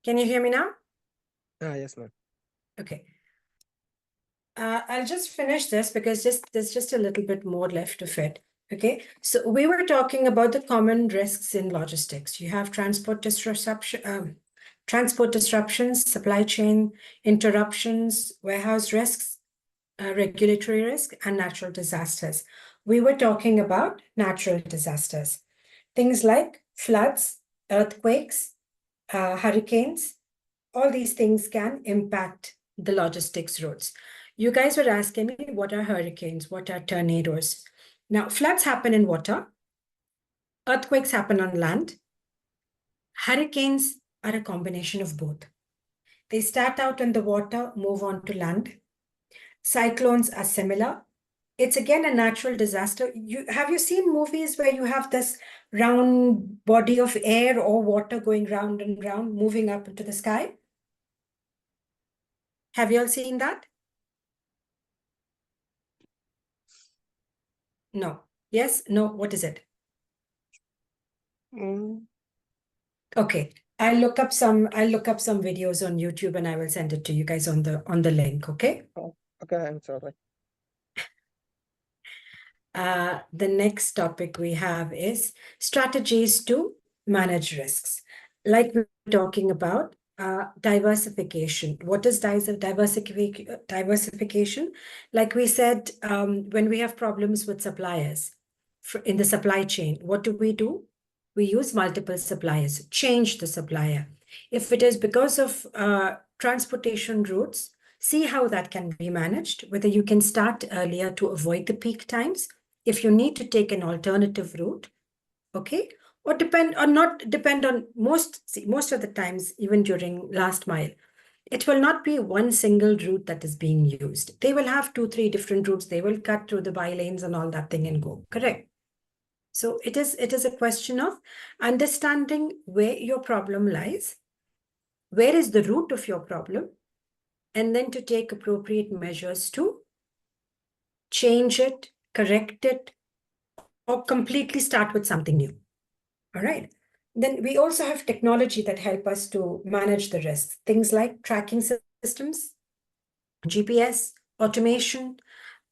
Can you hear me now? Yes, ma'am. Okay. I'll just finish this because there's just a little bit more left of it. Okay. So we were talking about the common risks in logistics. You have transport disruptions, supply chain interruptions, warehouse risks, regulatory risk, and natural disasters. We were talking about natural disasters. Things like floods, earthquakes, hurricanes, all these things can impact the logistics routes. You guys were asking me, what are hurricanes? What are tornadoes? Now, floods happen in water. Earthquakes happen on land. Hurricanes are a combination of both. They start out in the water, move on to land. Cyclones are similar. It's again a natural disaster. Have you seen movies where you have this round body of air or water going round and round, moving up into the sky? Have you all seen that? No. Yes? No? What is it? Okay. I'll look up some videos on YouTube and I will send it to you guys on the link, okay? Okay, I'm sorry. The next topic we have is strategies to manage risks. Like we were talking about, diversification. What is diversification? Like we said, when we have problems with suppliers in the supply chain, what do? We use multiple suppliers, change the supplier. If it is because of transportation routes, see how that can be managed, whether you can start earlier to avoid the peak times. If you need to take an alternative route, okay, or not depend on most of the times, even during last mile, it will not be one single route that is being used. They will have 2-3 different routes. They will cut through the bylanes and all that thing and go, correct? So it is a question of understanding where your problem lies, where is the root of your problem, and then to take appropriate measures to change it, correct it, or completely start with something new. All right. Then we also have technology that help us to manage the risks. Things like tracking systems, GPS, automation,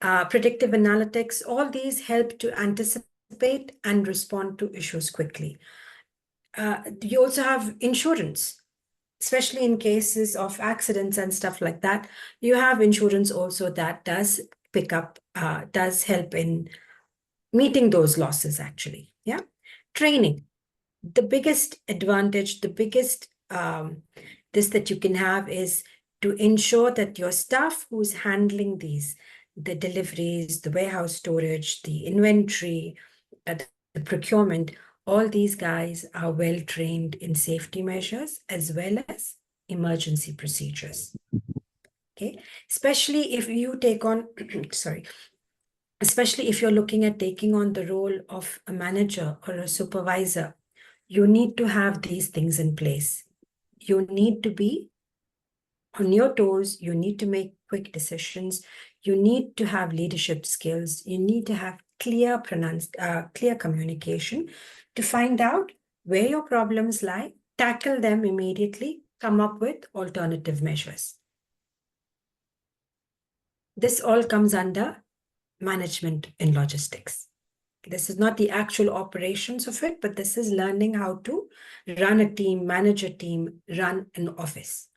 predictive analytics, all these help to anticipate and respond to issues quickly. You also have insurance, especially in cases of accidents and stuff like that. You have insurance also that does pick up, does help in meeting those losses actually. Yeah. Training. The biggest advantage, the biggest this that you can have is to ensure that your staff who's handling these, the deliveries, the warehouse storage, the inventory, the procurement, all these guys are well trained in safety measures as well as emergency procedures. Okay, especially if you take on, sorry, especially if you're looking at taking on the role of a manager or a supervisor, you need to have these things in place. You need to be on your toes. You need to make quick decisions. You need to have leadership skills. You need to have clear communication to find out where your problems lie, tackle them immediately, come up with alternative measures. This all comes under management in logistics. This is not the actual operations of it, but this is learning how to run a team, manage a team, run an office.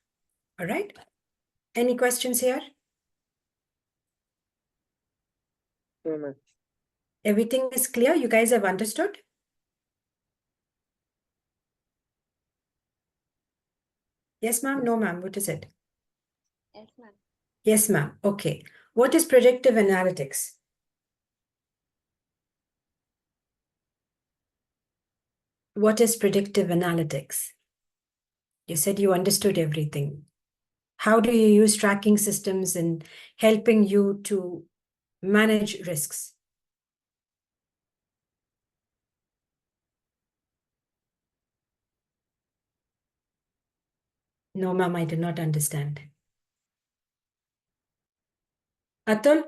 All right. Any questions here? No, ma'am. Everything is clear? You guys have understood? Yes, ma'am. No, ma'am. What is it? Yes, ma'am. Yes, ma'am. Okay. What is predictive analytics? What is predictive analytics? You said you understood everything. How do you use tracking systems in helping you to manage risks? No, ma'am, I did not understand. Atul,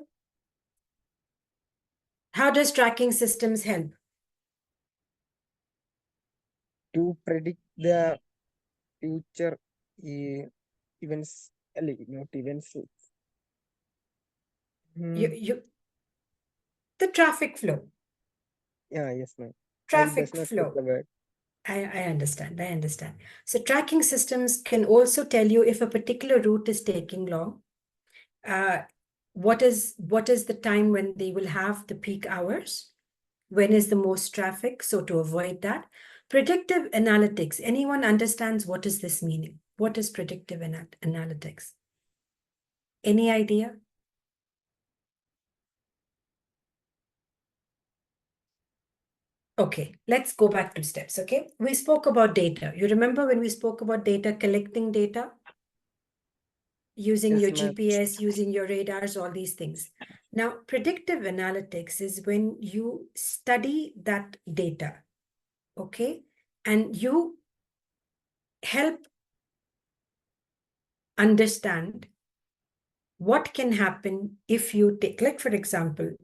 how does tracking systems help? To predict the future Events, not events. You the traffic flow. Yeah, yes, ma'am. I does Traffic not get the flow. word. I understand. I understand. So tracking systems can also tell you if a particular route is taking long. What is the time when they will have the peak hours? When is the most traffic? So to avoid that, predictive analytics. Anyone understands what is this meaning? What is predictive analytics? Any idea? Okay, let's go back to steps, okay? We spoke about data. You remember when we spoke about data, collecting data? Using Yes, your ma'am. GPS, using your radars, all these things. Now, predictive analytics is when you study that data, okay? And you help understand what can happen if you take, like for example,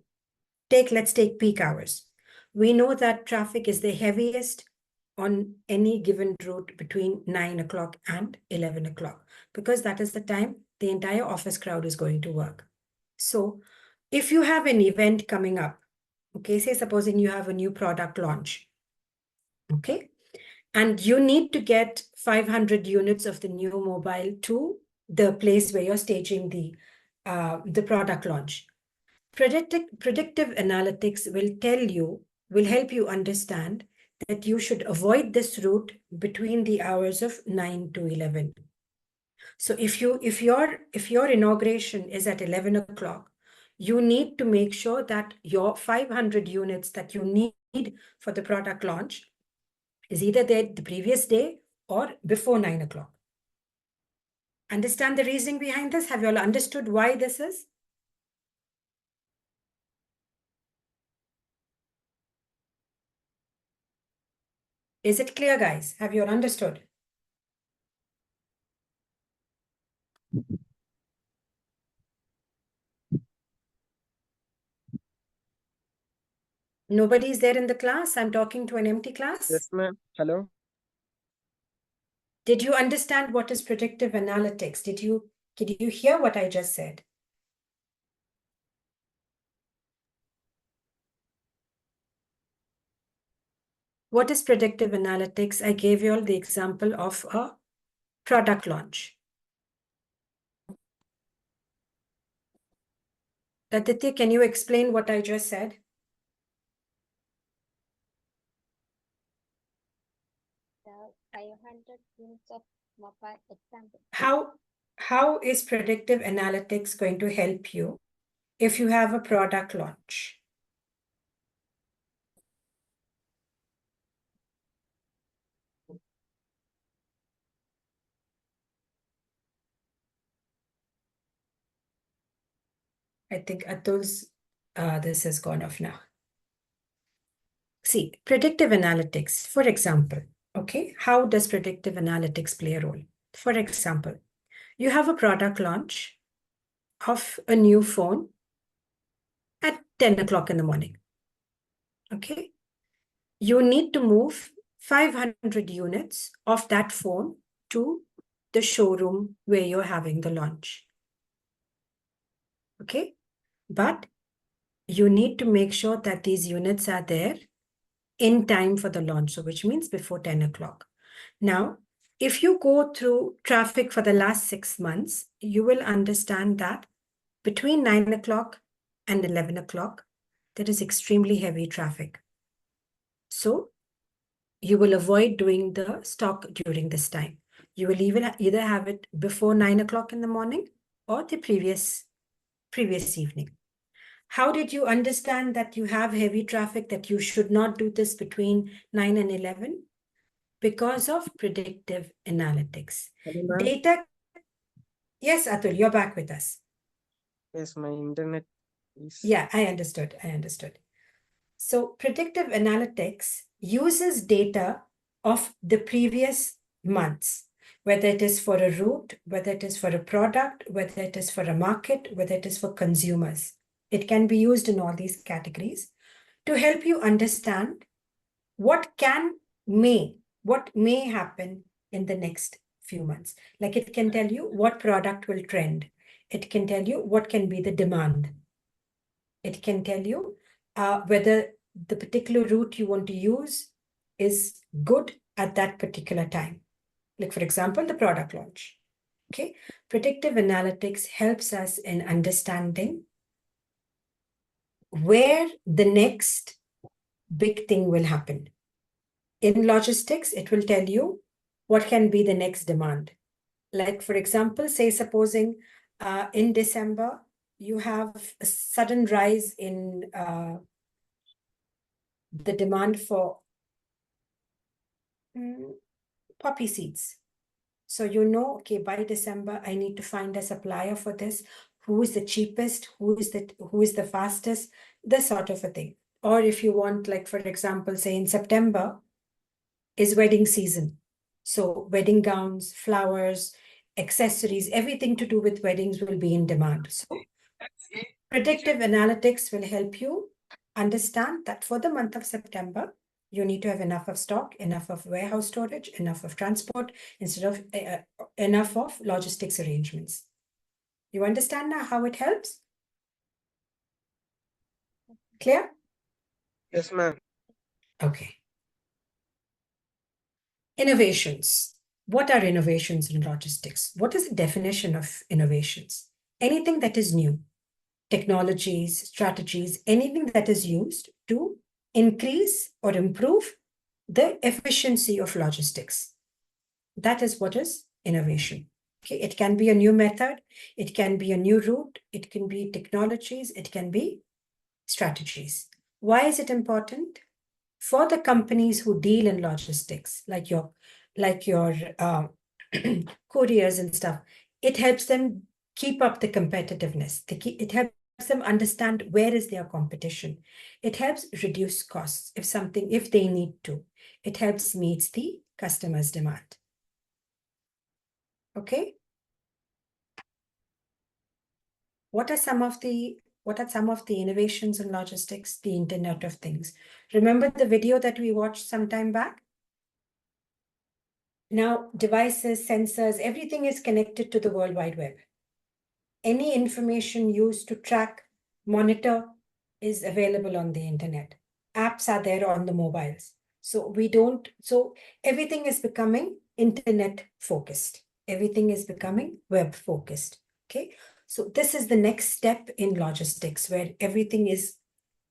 let's take peak hours. We know that traffic is the heaviest on any given route between 9 o'clock and 11 o'clock, because that is the time the entire office crowd is going to work. So if you have an event coming up, okay, say supposing you have a new product launch, okay, and you need to get 500 units of the new mobile to the place where you're staging the product launch. Predictive analytics will help you understand that you should avoid this route between the hours of 9 to 11. So if your inauguration is at 11 o'clock, you need to make sure that your 500 units that you need for the product launch is either there the previous day or before 9 o'clock. Understand the reasoning behind this? Have you all understood why this is? Is it clear, guys? Have you all understood? Nobody's there in the class. I'm talking to an empty class. Yes, ma'am. Hello. Did you understand what is predictive analytics? Did you hear what I just said? What is predictive analytics? I gave you all the example of a product launch. Aditya, can you explain what I just said? The 500 units of mobile example. How is predictive analytics going to help you if you have a product launch? I think Atul's, this has gone off now. See, predictive analytics, for example, okay, how does predictive analytics play a role? For example, you have a product launch of a new phone at 10 o'clock in the morning, okay? You need to move 500 units of that phone to the showroom where you're having the launch, okay? But you need to make sure that these units are there in time for the launch, so which means before 10 o'clock. Now, if you go through traffic for the last 6 months, you will understand that between 9 o'clock and 11 o'clock, there is extremely heavy traffic. So you will avoid doing the stock during this time. You will either have it before 9 o'clock in the morning or the previous evening. How did you understand that you have heavy traffic, that you should not do this between 9 and 11? Because of predictive analytics. Hello, ma'am. Data. Yes, Atul, you're back with us. Yes, my internet is. Yeah, I understood. So predictive analytics uses data of the previous months, whether it is for a route, whether it is for a product, whether it is for a market, whether it is for consumers. It can be used in all these categories to help you understand what may happen in the next few months. Like it can tell you what product will trend. It can tell you what can be the demand. It can tell you whether the particular route you want to use is good at that particular time. Like for example, the product launch. Okay, predictive analytics helps us in understanding where the next big thing will happen. In logistics, it will tell you what can be the next demand. Like for example, say supposing in December, you have a sudden rise in the demand for poppy seeds. So you know, okay, by December, I need to find a supplier for this. Who is the cheapest? Who is the fastest? This sort of a thing. Or if you want, like for example, say in September is wedding season. So wedding gowns, flowers, accessories, everything to do with weddings will be in demand. So predictive analytics will help you understand that for the month of September, you need to have enough of stock, enough of warehouse storage, enough of transport, instead of enough of logistics arrangements. You understand now how it helps? Clear? Yes, ma'am. Okay. Innovations. What are innovations in logistics? What is the definition of innovations? Anything that is new, technologies, strategies, anything that is used to increase or improve the efficiency of logistics. That is what is innovation. Okay, it can be a new method, it can be a new route, it can be technologies, it can be strategies. Why is it important? For the companies who deal in logistics, like your couriers and stuff, it helps them keep up the competitiveness. It helps them understand where is their competition. It helps reduce costs if they need to. It helps meet the customer's demand. Okay. What are some of the innovations in logistics? The Internet of Things. Remember the video that we watched some time back? Now, devices, sensors, everything is connected to the World Wide Web. Any information used to track, monitor is available on the internet. Apps are there on the mobiles. So everything is becoming internet focused. Everything is becoming web focused. Okay. So this is the next step in logistics where everything is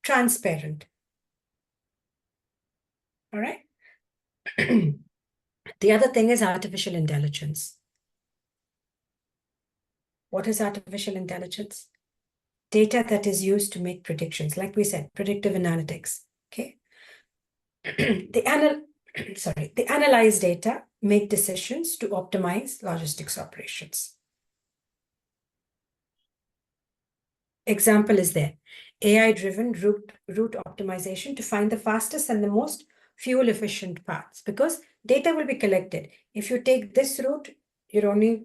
transparent. All right. The other thing is artificial intelligence. What is artificial intelligence? Data that is used to make predictions. Like we said, predictive analytics. Okay. They analyze data, make decisions to optimize logistics operations. Example is there. AI-driven route optimization to find the fastest and the most fuel-efficient paths, because data will be collected. If you take this route, you're only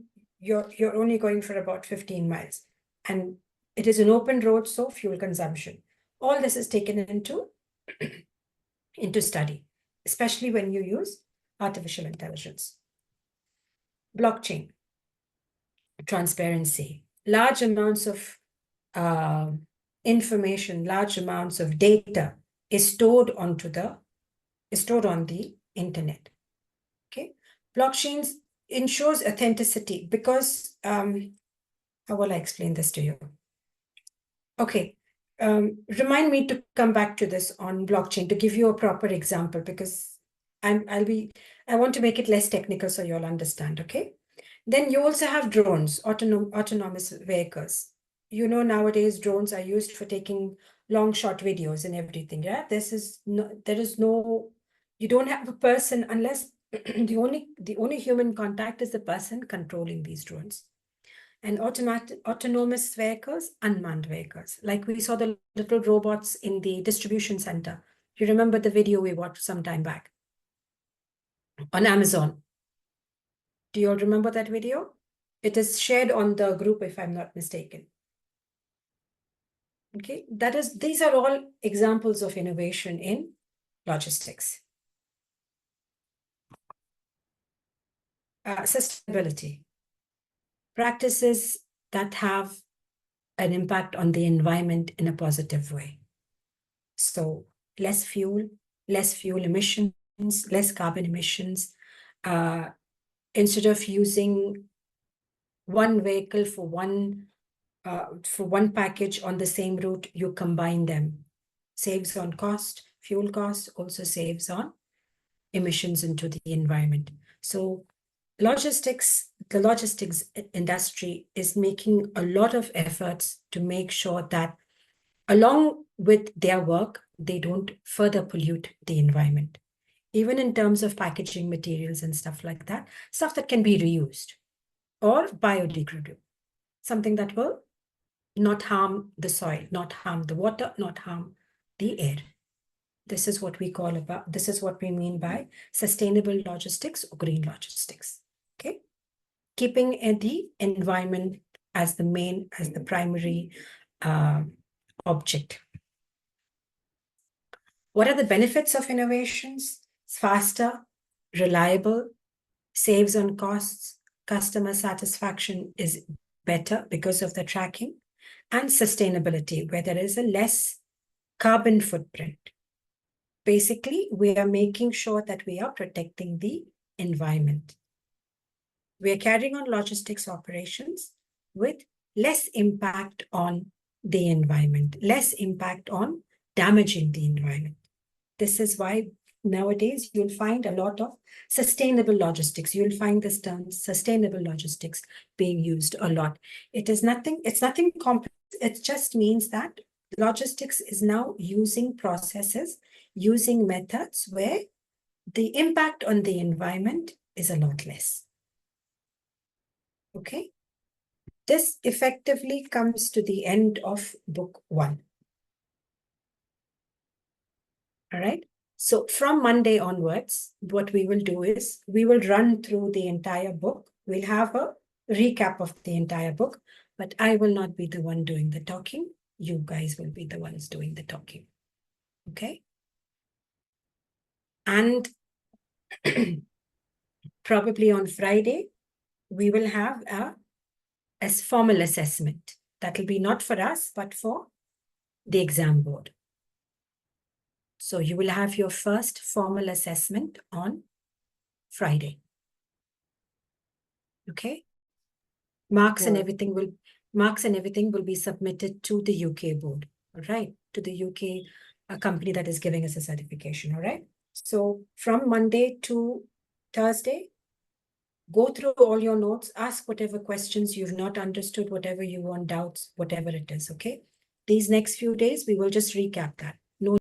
going for about 15 miles. And it is an open road, so fuel consumption. All this is taken into study, especially when you use artificial intelligence. Blockchain, transparency, large amounts of information, large amounts of data is stored on the internet. Okay, blockchains ensures authenticity because how will I explain this to you? Okay, remind me to come back to this on blockchain to give you a proper example, because I want to make it less technical so you'll understand. Okay, then you also have drones, autonomous vehicles. You know, nowadays drones are used for taking long shot videos and everything. Yeah, you don't have a person unless the only human contact is the person controlling these drones. And autonomous vehicles, unmanned vehicles. Like we saw the little robots in the distribution center. You remember the video we watched some time back on Amazon. Do you all remember that video? It is shared on the group, if I'm not mistaken. Okay, these are all examples of innovation in logistics. sustainability. Practices that have an impact on the environment in a positive way. So less fuel emissions, less carbon emissions. Instead of using one vehicle for one package on the same route, you combine them. Saves on cost, fuel cost, also saves on emissions into the environment. So the logistics industry is making a lot of efforts to make sure that along with their work, they don't further pollute the environment. Even in terms of packaging materials and stuff like that, stuff that can be reused or biodegradable, something that will not harm the soil, not harm the water, not harm the air. This is what we mean by sustainable logistics or green logistics. Okay. Keeping the environment as the primary object. What are the benefits of innovations? It's faster, reliable, saves on costs, customer satisfaction is better because of the tracking, and sustainability, where there is a less carbon footprint. Basically, we are making sure that we are protecting the environment. We are carrying on logistics operations with less impact on the environment, less impact on damaging the environment. This is why nowadays you'll find a lot of sustainable logistics. You'll find this term sustainable logistics being used a lot. It's nothing complex. It just means that logistics is now using processes, using methods where the impact on the environment is a lot less. Okay. This effectively comes to the end of book 1. All right. So from Monday onwards, what we will do is we will run through the entire book. We'll have a recap of the entire book, but I will not be the one doing the talking. You guys will be the ones doing the talking. Okay. And probably on Friday, we will have a formal assessment. That will be not for us, but for the exam board. So you will have your first formal assessment on Friday. Okay. Marks and everything will be submitted to the UK board. All right. To the UK company that is giving us a certification. All right. So from Monday to Thursday, go through all your notes, ask whatever questions you've not understood, whatever you want, doubts, whatever it is. Okay. These next few days, we will just recap that.